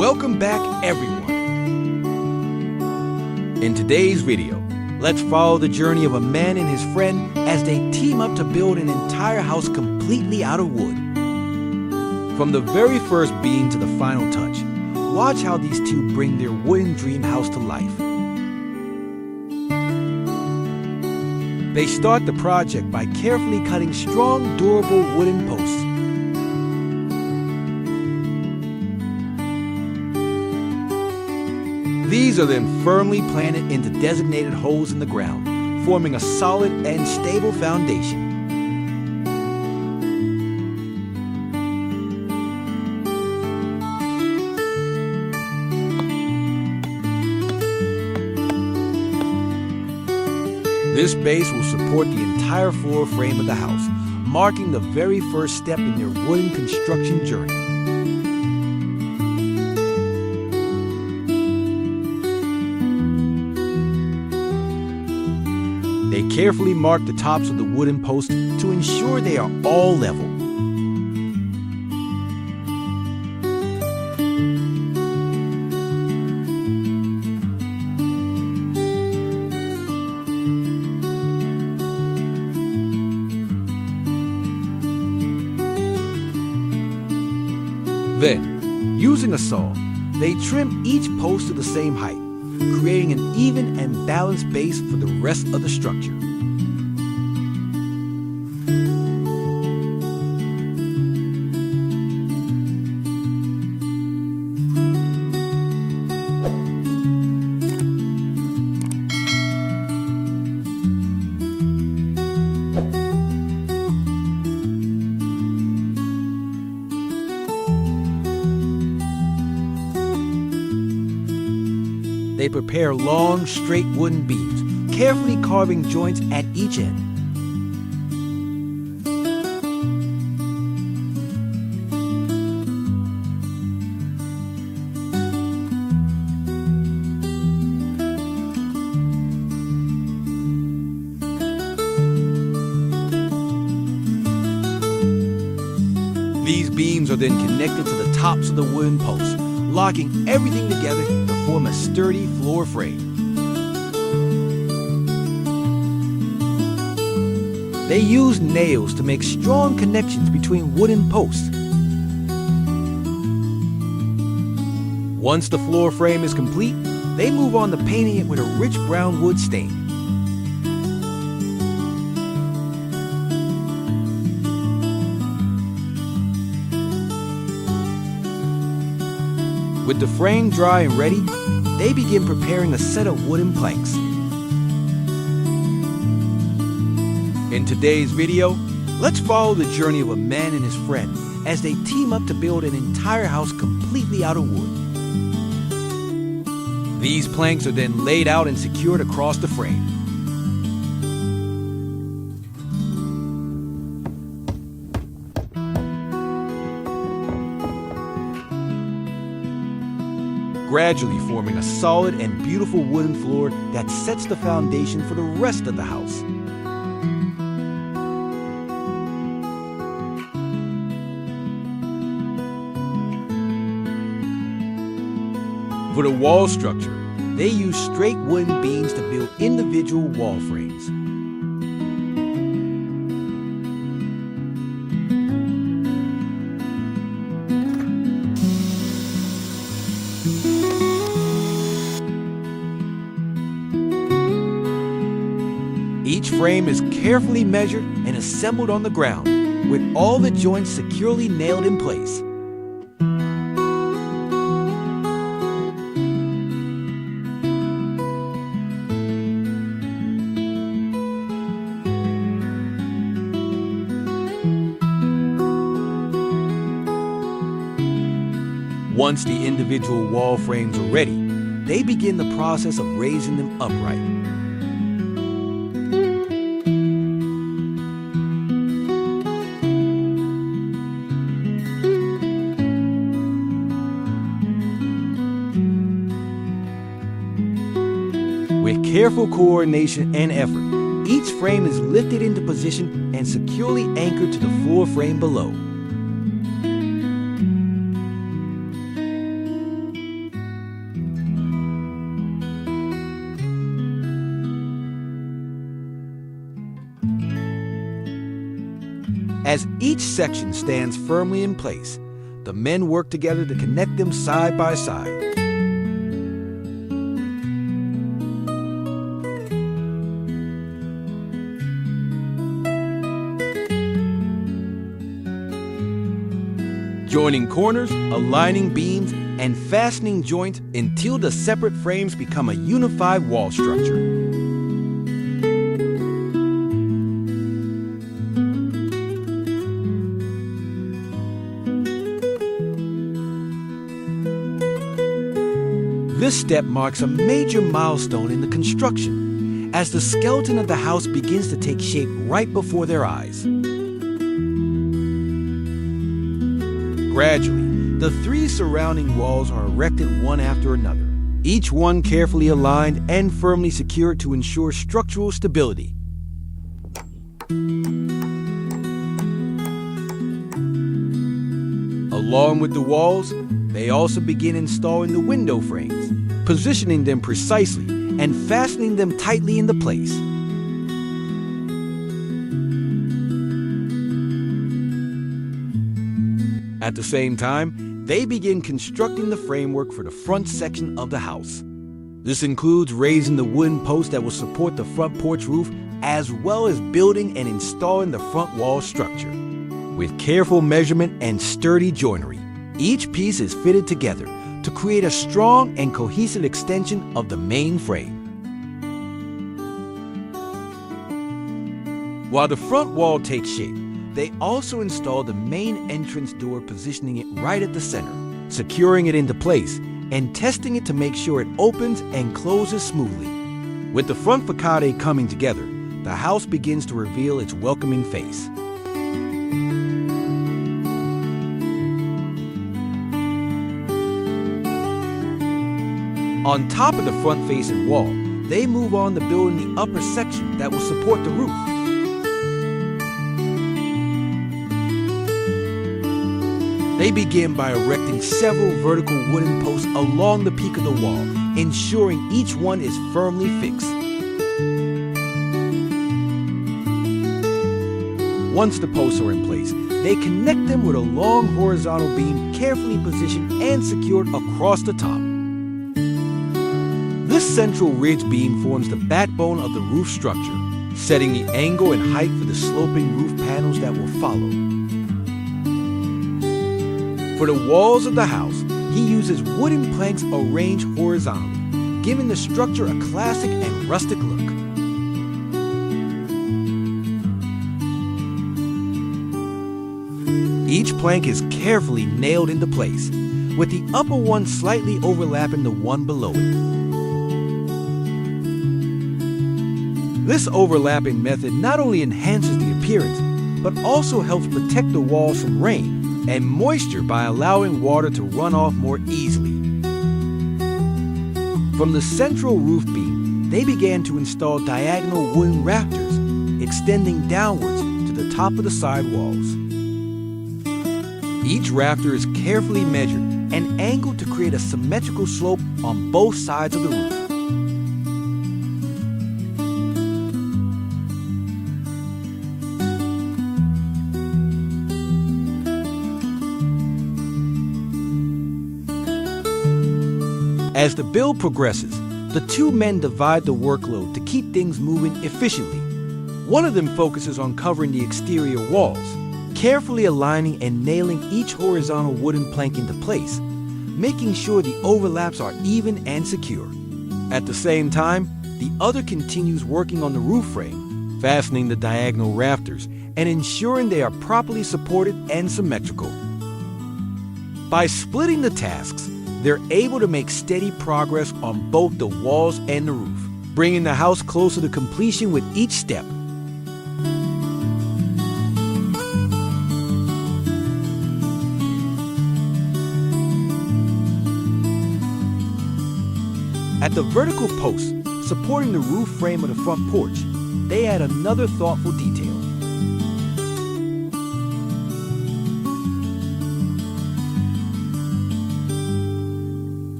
Welcome back, everyone. In today's video, let's follow the journey of a man and his friend as they team up to build an entire house completely out of wood. From the very first beam to the final touch, watch how these two bring their wooden dream house to life. They start the project by carefully cutting strong, durable wooden posts. These are then firmly planted into designated holes in the ground, forming a solid and stable foundation. This base will support the entire floor frame of the house, marking the very first step in their wooden construction journey. They carefully mark the tops of the wooden posts to ensure they are all level. Then, using a saw, they trim each post to the same height, creating an even and balanced base for the rest of the structure. They prepare long, straight wooden beams, carefully carving joints at each end. These beams are then connected to the tops of the wooden posts, locking everything together to form a sturdy floor frame. They use nails to make strong connections between wooden posts. Once the floor frame is complete, they move on to painting it with a rich brown wood stain. With the frame dry and ready, they begin preparing a set of wooden planks. In today's video, let's follow the journey of a man and his friend as they team up to build an entire house completely out of wood. These planks are then laid out and secured across the frame. Gradually forming a solid and beautiful wooden floor that sets the foundation for the rest of the house. For the wall structure, they use straight wooden beams to build individual wall frames. Each frame is carefully measured and assembled on the ground, with all the joints securely nailed in place. Once the individual wall frames are ready, they begin the process of raising them upright. With careful coordination and effort, each frame is lifted into position and securely anchored to the floor frame below. As each section stands firmly in place, the men work together to connect them side by side. Joining corners, aligning beams, and fastening joints until the separate frames become a unified wall structure. This step marks a major milestone in the construction, as the skeleton of the house begins to take shape right before their eyes. Gradually, the three surrounding walls are erected one after another, each one carefully aligned and firmly secured to ensure structural stability. Along with the walls, they also begin installing the window frames, positioning them precisely and fastening them tightly into place. At the same time, they begin constructing the framework for the front section of the house. This includes raising the wooden post that will support the front porch roof, as well as building and installing the front wall structure. With careful measurement and sturdy joinery, each piece is fitted together to create a strong and cohesive extension of the main frame. While the front wall takes shape, they also install the main entrance door, positioning it right at the center, securing it into place, and testing it to make sure it opens and closes smoothly. With the front facade coming together, the house begins to reveal its welcoming face. On top of the front-facing wall, they move on to building the upper section that will support the roof. They begin by erecting several vertical wooden posts along the peak of the wall, ensuring each one is firmly fixed. Once the posts are in place, they connect them with a long horizontal beam carefully positioned and secured across the top. This central ridge beam forms the backbone of the roof structure, setting the angle and height for the sloping roof panels that will follow. For the walls of the house, he uses wooden planks arranged horizontally, giving the structure a classic and rustic look. Each plank is carefully nailed into place, with the upper one slightly overlapping the one below it. This overlapping method not only enhances the appearance, but also helps protect the walls from rain and moisture by allowing water to run off more easily. From the central roof beam, they began to install diagonal wooden rafters, extending downwards to the top of the side walls. Each rafter is carefully measured and angled to create a symmetrical slope on both sides of the roof. As the build progresses, the two men divide the workload to keep things moving efficiently. One of them focuses on covering the exterior walls, carefully aligning and nailing each horizontal wooden plank into place, making sure the overlaps are even and secure. At the same time, the other continues working on the roof frame, fastening the diagonal rafters, and ensuring they are properly supported and symmetrical. By splitting the tasks, they're able to make steady progress on both the walls and the roof, bringing the house closer to completion with each step. At the vertical posts supporting the roof frame of the front porch, they add another thoughtful detail.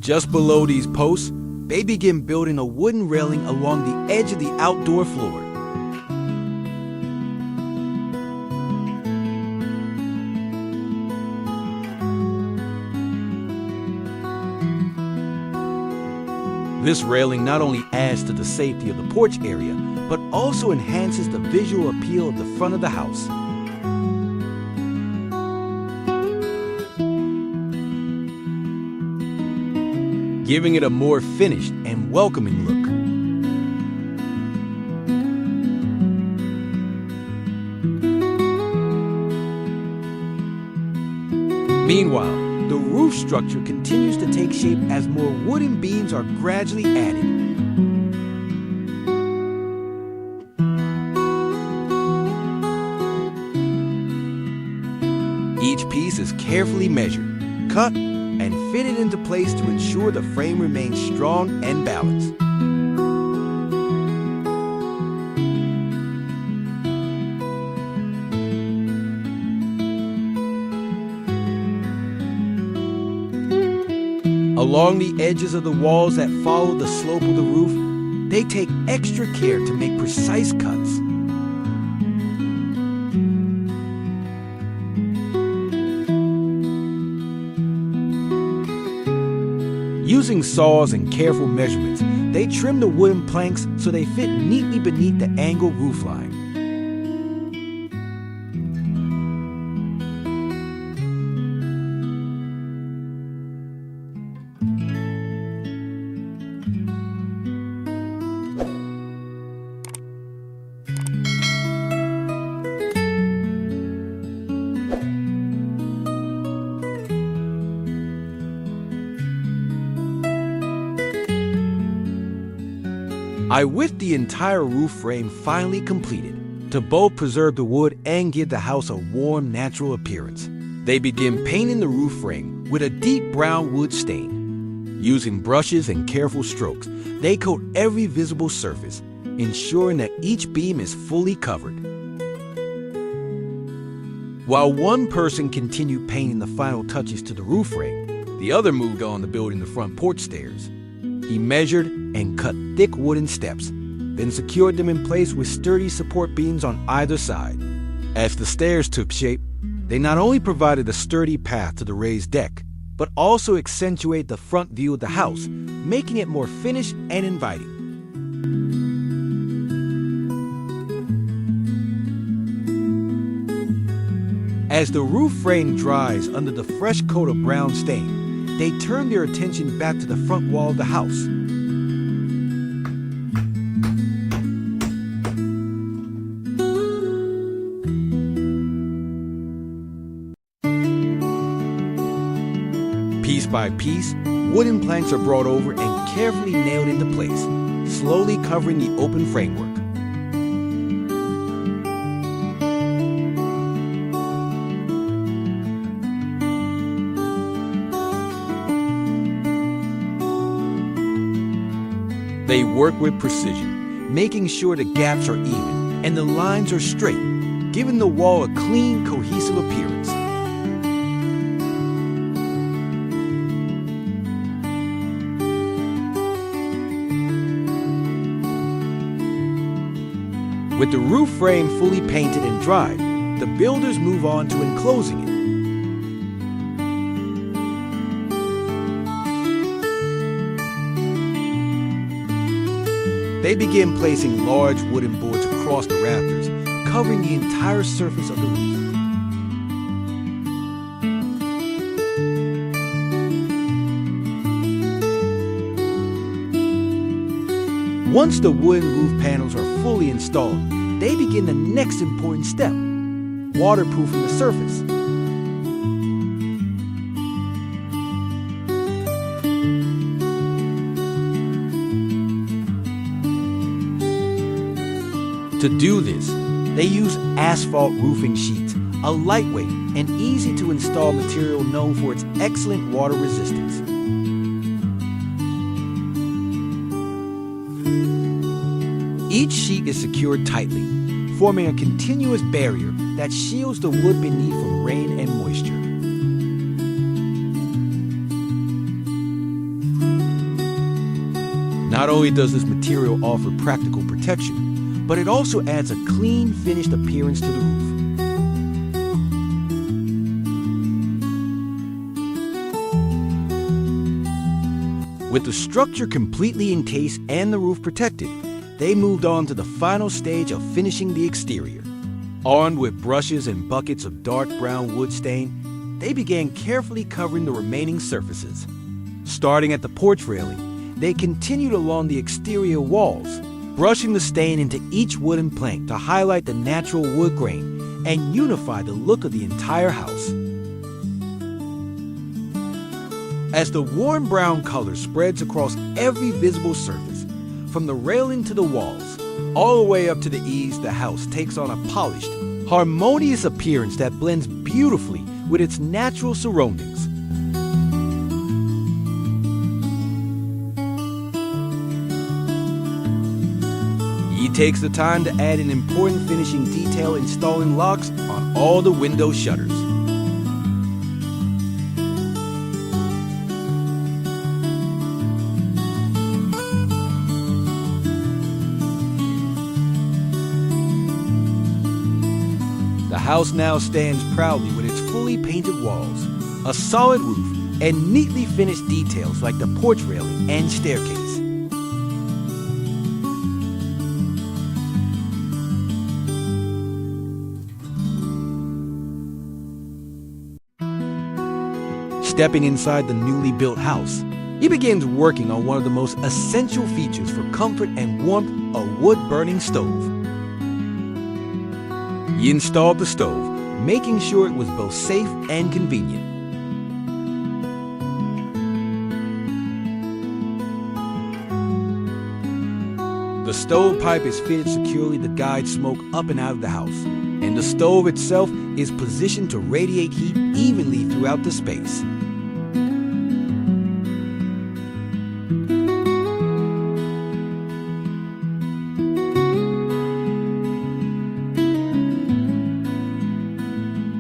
Just below these posts, they begin building a wooden railing along the edge of the outdoor floor. This railing not only adds to the safety of the porch area, but also enhances the visual appeal of the front of the house. Giving it a more finished and welcoming look. Meanwhile, the roof structure continues to take shape as more wooden beams are gradually added. Each piece is carefully measured, cut, and fitted into place to ensure the frame remains strong and balanced. Along the edges of the walls that follow the slope of the roof, they take extra care to make precise cuts. Using saws and careful measurements, they trim the wooden planks so they fit neatly beneath the angled roofline. With the entire roof frame finally completed, to both preserve the wood and give the house a warm, natural appearance, they begin painting the roof frame with a deep brown wood stain. Using brushes and careful strokes, they coat every visible surface, ensuring that each beam is fully covered. While one person continued painting the final touches to the roof frame, the other moved on to building the front porch stairs. He measured and cut thick wooden steps, then secured them in place with sturdy support beams on either side. As the stairs took shape, they not only provided a sturdy path to the raised deck, but also accentuate the front view of the house, making it more finished and inviting. As the roof frame dries under the fresh coat of brown stain, they turn their attention back to the front wall of the house. Piece by piece, wooden planks are brought over and carefully nailed into place, slowly covering the open framework. They work with precision, making sure the gaps are even and the lines are straight, giving the wall a clean, cohesive appearance. With the roof frame fully painted and dried, the builders move on to enclosing it. They begin placing large wooden boards across the rafters, covering the entire surface of the roof. Once the wooden roof panels are fully installed, they begin the next important step, waterproofing the surface. To do this, they use asphalt roofing sheets, a lightweight and easy to install material known for its excellent water resistance. Each sheet is secured tightly, forming a continuous barrier that shields the wood beneath from rain and moisture. Not only does this material offer practical protection, but it also adds a clean, finished appearance to the roof. With the structure completely encased and the roof protected, they moved on to the final stage of finishing the exterior. Armed with brushes and buckets of dark brown wood stain, they began carefully covering the remaining surfaces. Starting at the porch railing, they continued along the exterior walls, brushing the stain into each wooden plank to highlight the natural wood grain and unify the look of the entire house. As the warm brown color spreads across every visible surface, from the railing to the walls, all the way up to the eaves, the house takes on a polished, harmonious appearance that blends beautifully with its natural surroundings. He takes the time to add an important finishing detail, installing locks on all the window shutters. The house now stands proudly with its fully painted walls, a solid roof, and neatly finished details like the porch railing and staircase. Stepping inside the newly built house, he begins working on one of the most essential features for comfort and warmth, a wood-burning stove. He installed the stove, making sure it was both safe and convenient. The stovepipe is fitted securely to guide smoke up and out of the house, and the stove itself is positioned to radiate heat evenly throughout the space.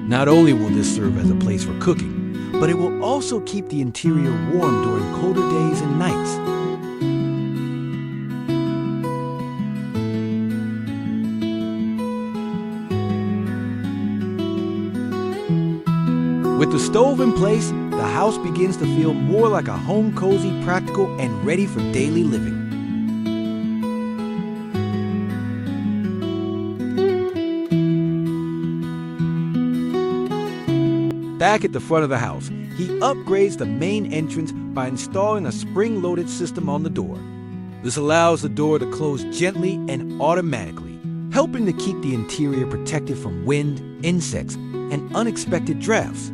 Not only will this serve as a place for cooking, but it will also keep the interior warm during colder days and nights. With the stove in place, the house begins to feel more like a home, cozy, practical, and ready for daily living. Back at the front of the house, he upgrades the main entrance by installing a spring-loaded system on the door. This allows the door to close gently and automatically, helping to keep the interior protected from wind, insects, and unexpected drafts.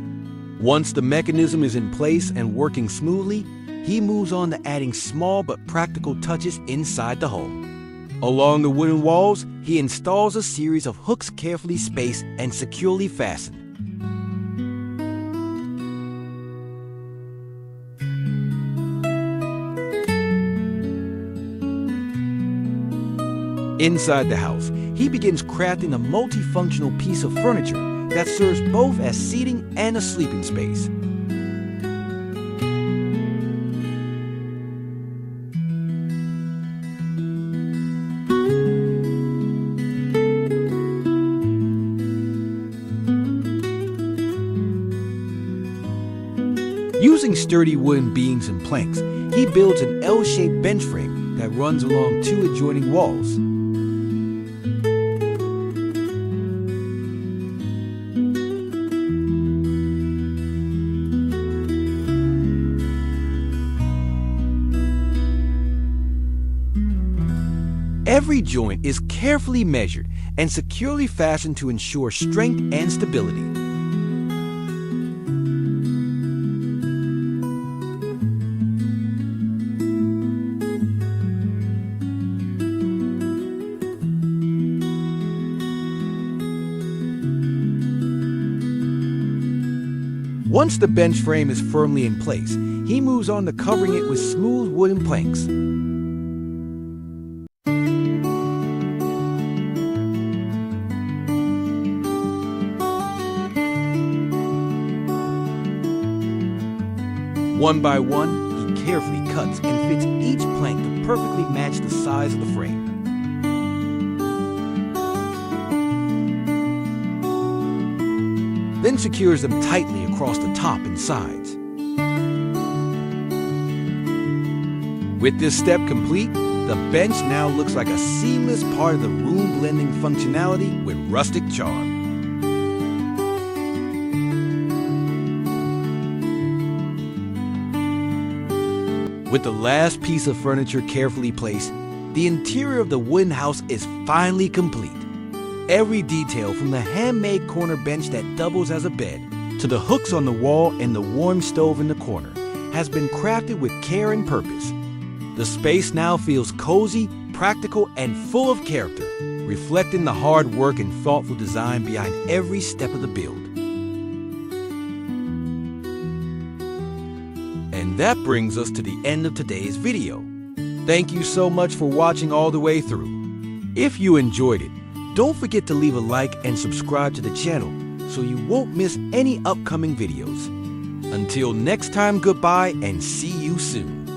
Once the mechanism is in place and working smoothly, he moves on to adding small but practical touches inside the home. Along the wooden walls, he installs a series of hooks carefully spaced and securely fastened. Inside the house, he begins crafting a multifunctional piece of furniture that serves both as seating and a sleeping space. Using sturdy wooden beams and planks, he builds an L-shaped bench frame that runs along two adjoining walls. Every joint is carefully measured and securely fastened to ensure strength and stability. Once the bench frame is firmly in place, he moves on to covering it with smooth wooden planks. One by one, he carefully cuts and fits each plank to perfectly match the size of the frame. Then secures them tightly across the top and sides. With this step complete, the bench now looks like a seamless part of the room blending functionality with rustic charm. With the last piece of furniture carefully placed, the interior of the wooden house is finally complete. Every detail, from the handmade corner bench that doubles as a bed to the hooks on the wall and the warm stove in the corner, has been crafted with care and purpose. The space now feels cozy, practical, and full of character, reflecting the hard work and thoughtful design behind every step of the build. And that brings us to the end of today's video. Thank you so much for watching all the way through. If you enjoyed it, don't forget to leave a like and subscribe to the channel so you won't miss any upcoming videos. Until next time, goodbye and see you soon.